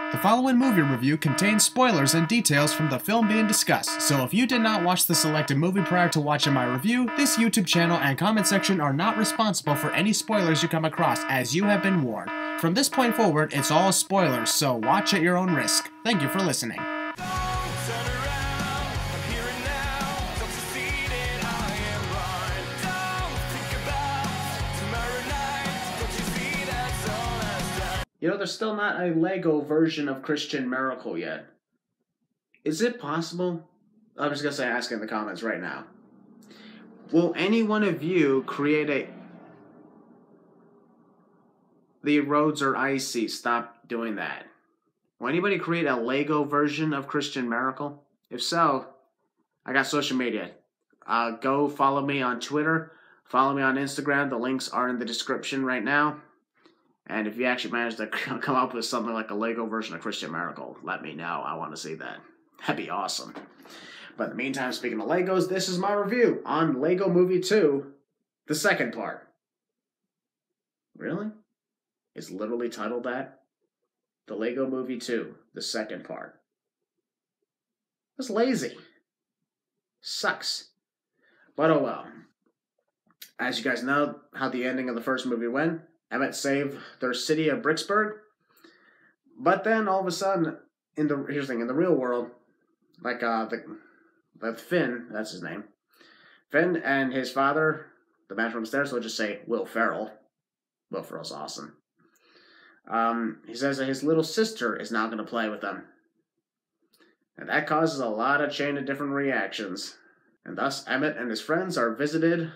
The following movie review contains spoilers and details from the film being discussed, so if you did not watch the selected movie prior to watching my review, this YouTube channel and comment section are not responsible for any spoilers you come across, as you have been warned. From this point forward, it's all spoilers, so watch at your own risk. Thank you for listening. You know, there's still not a Lego version of Christian Miracle yet. Is it possible? I'm just going to say ask in the comments right now. Will any one of you create a... The roads are icy. Stop doing that. Will anybody create a Lego version of Christian Miracle? If so, I got social media. Go follow me on Twitter. Follow me on Instagram. The links are in the description right now. And if you actually manage to come up with something like a Lego version of Christian Miracle, let me know. I want to see that. That'd be awesome. But in the meantime, speaking of Legos, this is my review on Lego Movie 2, the second part. Really? It's literally titled that? The Lego Movie 2, the second part. That's lazy. Sucks. But oh well. As you guys know how the ending of the first movie went, Emmett saved their city of Bricksburg, but then all of a sudden, here's the thing, in the real world, like the Finn, that's his name, Finn and his father, the man from upstairs, so we'll just say Will Ferrell. Will Ferrell's awesome. He says that his little sister is now going to play with them, and that causes a lot of chain of different reactions, and thus Emmett and his friends are visited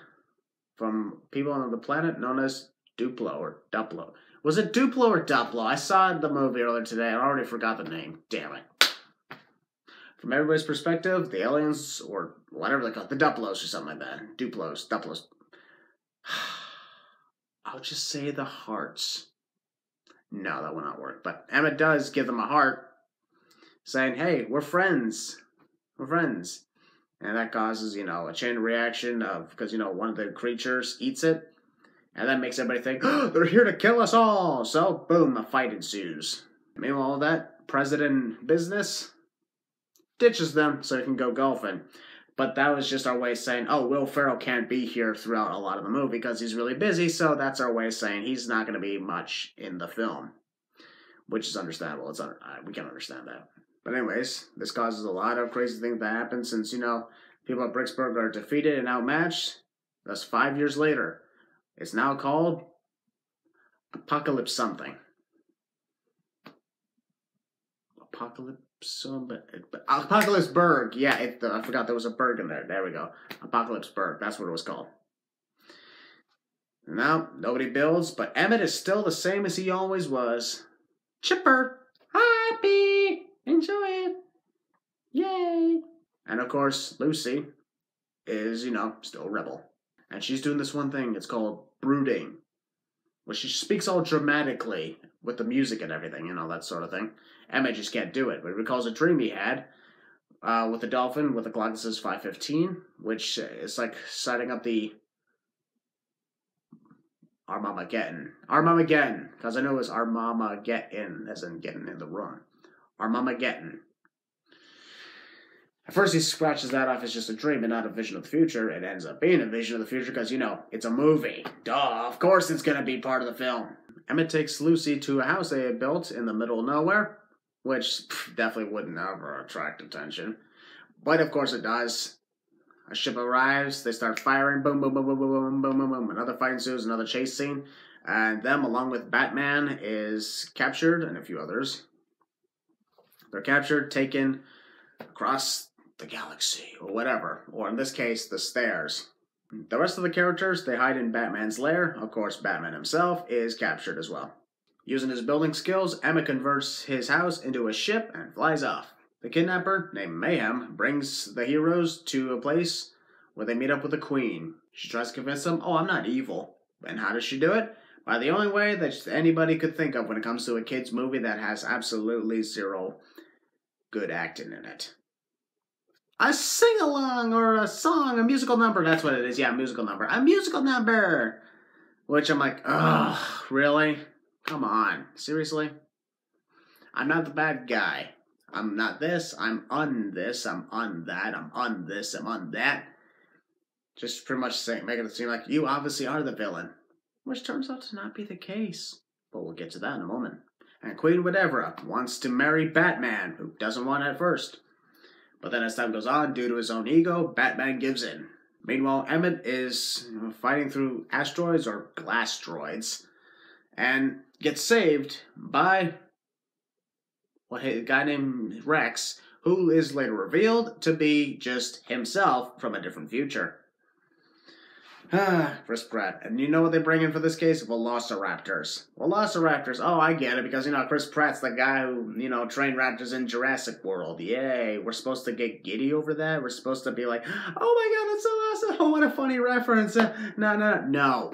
from people on the planet known as Duplo or Duplo. Was it Duplo or Duplo? I saw the movie earlier today. I already forgot the name. Damn it. From everybody's perspective, the aliens, or whatever they call it, the Duplos or something like that. Duplos, Duplos. I'll just say the hearts. No, that will not work. But Emmett does give them a heart, saying, hey, we're friends. We're friends. And that causes, a chain reaction of, because, one of the creatures eats it. And that makes everybody think, oh, they're here to kill us all. So, boom, a fight ensues. Meanwhile, all that president business ditches them so he can go golfing. But that was just our way of saying, oh, Will Ferrell can't be here throughout a lot of the movie because he's really busy. So that's our way of saying he's not going to be much in the film, which is understandable. We can understand that. But anyways, this causes a lot of crazy things to happen since, people at Bricksburg are defeated and outmatched. That's 5 years later. It's now called Apocalypse something. Apocalypseburg. Yeah, I forgot there was a burg in there. There we go. Apocalypseburg. That's what it was called. Now, nobody builds, but Emmett is still the same as he always was. Chipper. Happy. Enjoy it. Yay. And of course, Lucy is, still a rebel. And she's doing this one thing, it's called brooding. Where she speaks all dramatically with the music and everything, that sort of thing. Emmett just can't do it. But he recalls a dream he had with the dolphin with the clock that says 5:15, which is like setting up the Armageddon. Armageddon, because I know it was Armageddon, as in getting in the room. Armageddon. At first, he scratches that off as just a dream and not a vision of the future. It ends up being a vision of the future because, it's a movie. Duh, of course it's going to be part of the film. Emmett takes Lucy to a house they had built in the middle of nowhere, which definitely wouldn't ever attract attention. But, of course, it does. A ship arrives, they start firing, boom, boom, boom, boom, boom, boom, boom, boom, boom. Another fight ensues, another chase scene. And them, along with Batman, is captured, and a few others. They're captured, taken across the galaxy, or whatever, or in this case, the stairs. The rest of the characters, they hide in Batman's lair. Of course, Batman himself is captured as well. Using his building skills, Emmett converts his house into a ship and flies off. The kidnapper, named Mayhem, brings the heroes to a place where they meet up with the Queen. She tries to convince them, oh, I'm not evil. And how does she do it? By the only way that anybody could think of when it comes to a kid's movie that has absolutely zero good acting in it. A sing-along or a song, a musical number. That's what it is. Yeah, a musical number. A musical number! Which I'm like, ugh, really? Come on. Seriously? I'm not the bad guy. I'm not this, I'm on this, I'm on that, I'm on this, I'm on that. Just pretty much making it seem like you obviously are the villain. Which turns out to not be the case. But we'll get to that in a moment. And Queen Whatever wants to marry Batman, who doesn't want it at first. But then as time goes on, due to his own ego, Batman gives in. Meanwhile, Emmett is fighting through asteroids or glass droids and gets saved by a guy named Rex, who is later revealed to be just himself from a different future. Chris Pratt. And you know what they bring in for this case? Velociraptors. Velociraptors. Oh, I get it, because, Chris Pratt's the guy who, trained raptors in Jurassic World. Yay. We're supposed to get giddy over that? We're supposed to be like, oh my god, that's so awesome. Oh, what a funny reference. No.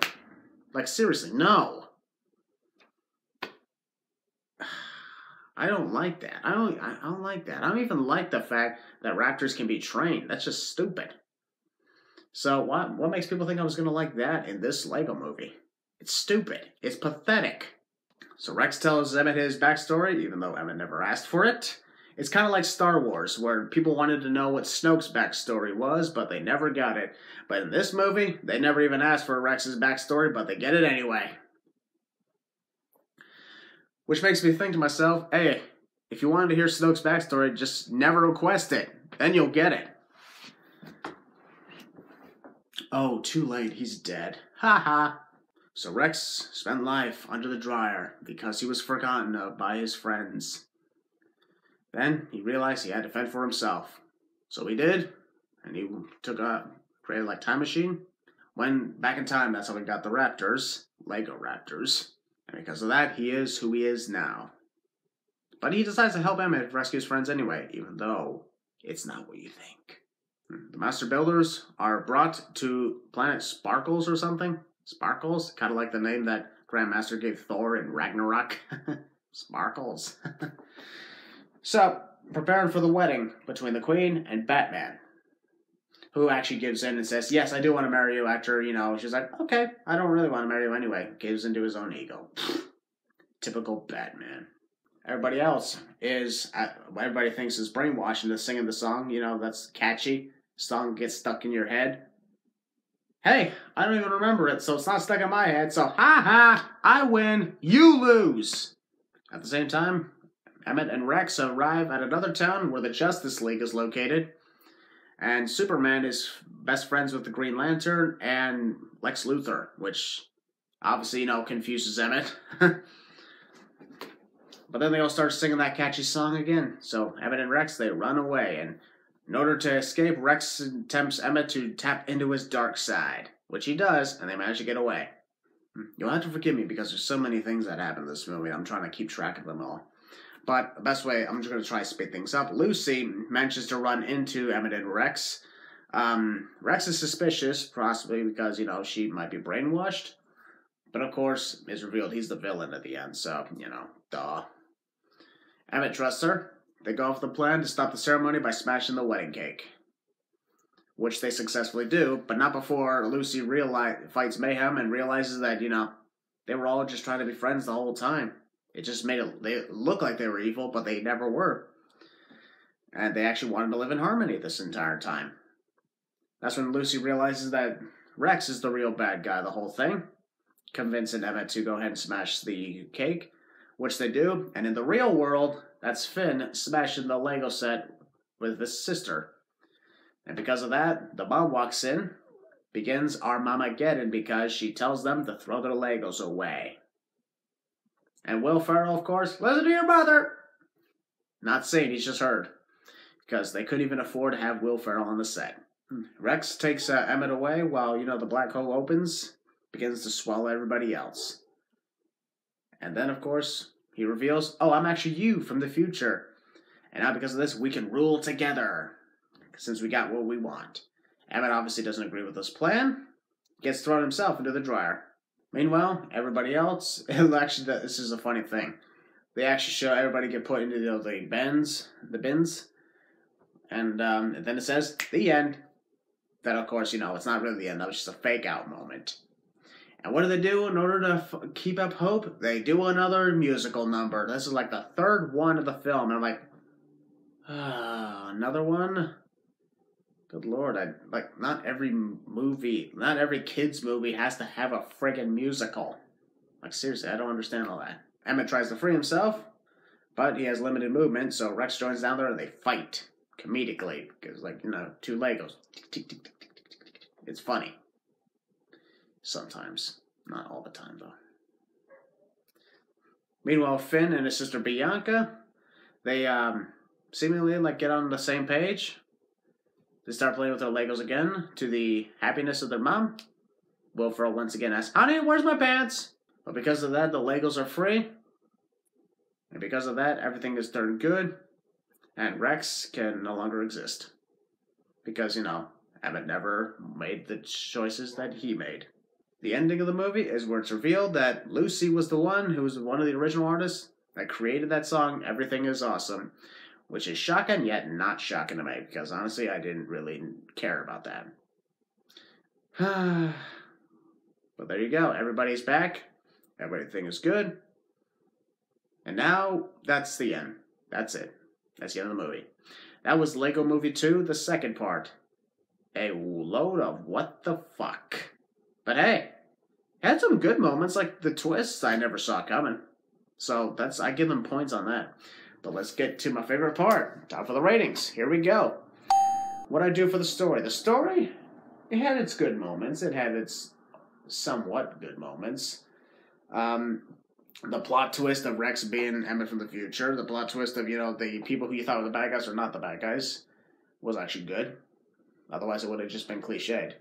Like, seriously, no. I don't like that. I don't like that. I don't even like the fact that raptors can be trained. That's just stupid. So what makes people think I was going to like that in this Lego movie? It's stupid. It's pathetic. So Rex tells Emmett his backstory, even though Emmett never asked for it. It's kind of like Star Wars, where people wanted to know what Snoke's backstory was, but they never got it. But in this movie, they never even asked for Rex's backstory, but they get it anyway. Which makes me think to myself, hey, if you wanted to hear Snoke's backstory, just never request it. Then you'll get it. Oh, too late, he's dead. Ha ha. So Rex spent life under the dryer because he was forgotten of by his friends. Then he realized he had to fend for himself. So he did, and he created like time machine. Went back in time, that's how he got the Raptors, Lego Raptors. And because of that, he is who he is now. But he decides to help Emmett rescue his friends anyway, even though it's not what you think. The Master Builders are brought to planet Sparkles or something. Sparkles? Kind of like the name that Grandmaster gave Thor in Ragnarok. Sparkles. So, preparing for the wedding between the Queen and Batman, who actually gives in and says, yes, I do want to marry you after, she's like, okay, I don't really want to marry you anyway. Gives into his own ego. Typical Batman. Everybody else everybody thinks is brainwashed into singing the song, that's catchy. Song gets stuck in your head. Hey, I don't even remember it, so it's not stuck in my head, so ha, I win, you lose. At the same time, Emmett and Rex arrive at another town where the Justice League is located, and Superman is best friends with the Green Lantern and Lex Luthor, which obviously, confuses Emmett. But then they all start singing that catchy song again. So Emmett and Rex, they run away. And in order to escape, Rex tempts Emmett to tap into his dark side, which he does, and they manage to get away. You'll have to forgive me because there's so many things that happen in this movie. I'm trying to keep track of them all. But the best way, I'm just going to try to speed things up. Lucy manages to run into Emmett and Rex. Rex is suspicious, possibly because, she might be brainwashed. But of course, it's revealed he's the villain at the end, so, duh. Emmett trusts her. They go off the plan to stop the ceremony by smashing the wedding cake. Which they successfully do, but not before Lucy fights Mayhem and realizes that, they were all just trying to be friends the whole time. It just made they look like they were evil, but they never were. And they actually wanted to live in harmony this entire time. That's when Lucy realizes that Rex is the real bad guy of the whole thing, convincing Emmett to go ahead and smash the cake, which they do. And in the real world, that's Finn smashing the Lego set with his sister. And because of that, the mom walks in, begins Armageddon because she tells them to throw their Legos away. And Will Ferrell, of course, listen to your mother! Not saying, he's just heard. Because they couldn't even afford to have Will Ferrell on the set. Rex takes Emmett away while, the black hole opens, begins to swallow everybody else. And then, of course, he reveals, oh, I'm actually you from the future. And now because of this, we can rule together. Since we got what we want. Emmett obviously doesn't agree with this plan. Gets thrown himself into the dryer. Meanwhile, everybody else, actually, this is a funny thing. They actually show everybody get put into the bins. And then it says, the end. Then, of course, it's not really the end. That was just a fake out moment. And what do they do in order to keep up hope? They do another musical number. This is like the third one of the film. And I'm like, another one? Good Lord, not every movie, not every kid's movie has to have a friggin' musical. Like, seriously, I don't understand all that. Emmett tries to free himself, but he has limited movement, so Rex joins down there and they fight comedically. Because, two Legos. It's funny. Sometimes. Not all the time, though. Meanwhile, Finn and his sister Bianca, they seemingly get on the same page. They start playing with their Legos again, to the happiness of their mom. Wilfred once again asks, "Honey, where's my pants?" But because of that, the Legos are free. And because of that, everything is turned good. And Rex can no longer exist. Because, Emmett never made the choices that he made. The ending of the movie is where it's revealed that Lucy was the one who was one of the original artists that created that song, Everything Is Awesome. Which is shocking, yet not shocking to me. Because honestly, I didn't really care about that. But there you go. Everybody's back. Everything is good. And now, that's the end. That's it. That's the end of the movie. That was Lego Movie 2, the second part. A load of what the fuck. But hey, it had some good moments, like the twists I never saw coming. So I give them points on that. But let's get to my favorite part. Time for the ratings. Here we go. What I do for the story. The story, it had its good moments. It had its somewhat good moments. The plot twist of Rex being Emmett from the future. The plot twist of, the people who you thought were the bad guys are not the bad guys. Was actually good. Otherwise, it would have just been cliched.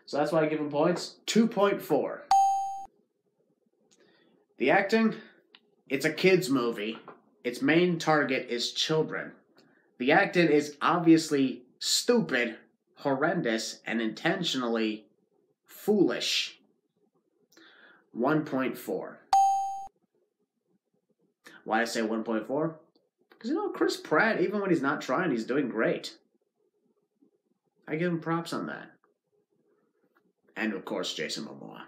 So that's why I give them points. 2.4. The acting, it's a kid's movie. Its main target is children. The acting is obviously stupid, horrendous, and intentionally foolish. 1.4. Why I say 1.4? Because, Chris Pratt, even when he's not trying, he's doing great. I give him props on that. And, of course, Jason Momoa.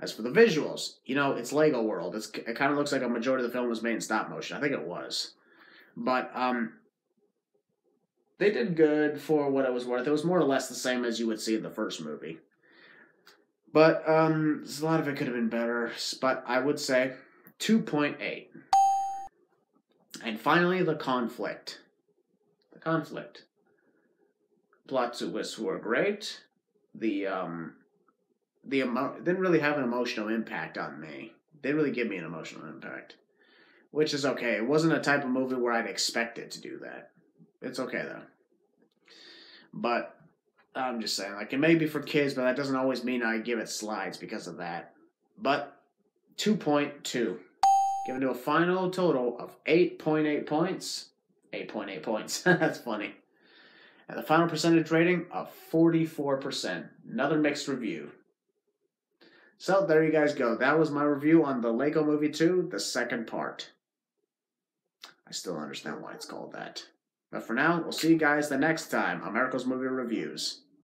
As for the visuals, it's Lego World. It kind of looks like a majority of the film was made in stop motion. I think it was. But they did good for what it was worth. It was more or less the same as you would see in the first movie. But a lot of it could have been better. But I would say 2.8. And finally, the conflict. The conflict. Plot twists were great. Didn't really have an emotional impact on me. Didn't really give me an emotional impact. Which is okay. It wasn't a type of movie where I'd expect it to do that. It's okay, though. But, I'm just saying, it may be for kids, but that doesn't always mean I give it slides because of that. But, 2.2. Given to a final total of 8.8 points. 8.8 points. That's funny. And the final percentage rating of 44%. Another mixed review. So, there you guys go. That was my review on the Lego Movie 2, the second part. I still don't understand why it's called that. But for now, we'll see you guys the next time on MARACLE'S Movie Reviews.